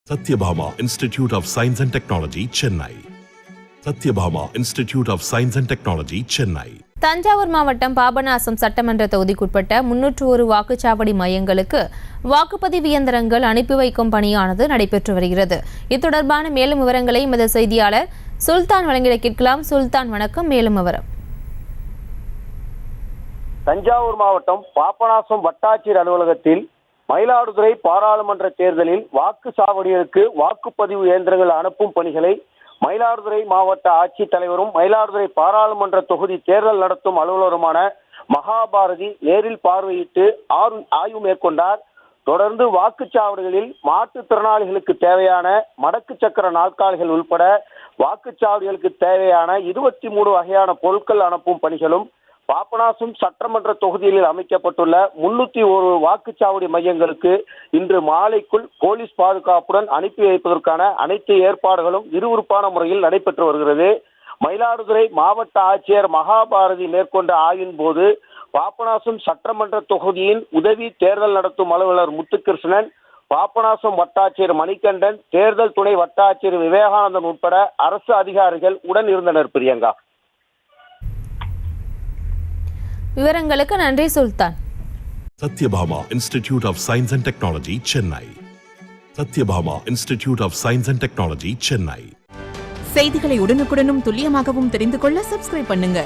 Satyabhama Institute of Science and Technology, Chennai. Satyabhama Institute of Science and Technology, Chennai. Thanjavur மாவட்டம் பாபநாசம் சட்டமன்ற தொகுதிக்குட்பட்ட 301 வாக்குச்சாவடி மையங்களுக்கு வாக்குப்பதிவு இயந்திரங்கள் அனுப்பி வைக்கும் பணியானது நடைபெற்று வருகிறது. இது தொடர்பான மேலும் விவரங்களை எமது செய்தியாளர் சுல்தான் வழங்கிட கேட்கலாம். சுல்தான், வணக்கம். மேலும் விவரம். தஞ்சாவூர் மாவட்டம் பாபநாசம் வட்டாட்சியர் அலுவலகத்தில் மயிலாடுதுறை பாராளுமன்ற தேர்தலில் வாக்குச்சாவடிகளுக்கு வாக்குப்பதிவு இயந்திரங்கள் அனுப்பும் பணிகளை மயிலாடுதுறை மாவட்ட ஆட்சித்தலைவரும் மயிலாடுதுறை பாராளுமன்ற தொகுதி தேர்தல் நடத்தும் அலுவலருமான மகாபாரதி நேரில் பார்வையிட்டு ஆய்வு மேற்கொண்டார். தொடர்ந்து வாக்குச்சாவடிகளில் மாற்றுத்திறனாளிகளுக்கு தேவையான மடக்கு சக்கர நாற்காலிகள் உட்பட வாக்குச்சாவடிகளுக்கு தேவையான 23 வகையான பொருட்கள் அனுப்பும் பணிகளும் பாபநாசம் சட்டமன்ற தொகுதியில் அமைக்கப்பட்டுள்ள 301 வாக்குச்சாவடி மையங்களுக்கு இன்று மாலைக்குள் போலீஸ் பாதுகாப்புடன் அனுப்பி வைப்பதற்கான அனைத்து ஏற்பாடுகளும் விறுவிறுப்பான முறையில் நடைபெற்று வருகிறது. மயிலாடுதுறை மாவட்ட ஆட்சியர் மகாபாரதி மேற்கொண்ட ஆய்வின் போது பாபநாசம் சட்டமன்ற தொகுதியின் உதவி தேர்தல் நடத்தும் அலுவலர் முத்துகிருஷ்ணன், பாபநாசம் வட்டாட்சியர் மணிகண்டன், தேர்தல் துணை வட்டாட்சியர் விவேகானந்தன் உட்பட அரசு அதிகாரிகள் உடன் இருந்தனர். பிரியங்கா, விவரங்களுக்கு நன்றி சுல்தான். Satyabhama Institute of Science and Technology, Chennai. Satyabhama Institute of Science and Technology, Chennai. செய்திகளை உடனுக்குடனும் துல்லியமாகவும் தெரிந்து கொள்ள சப்ஸ்கிரைப் பண்ணுங்க.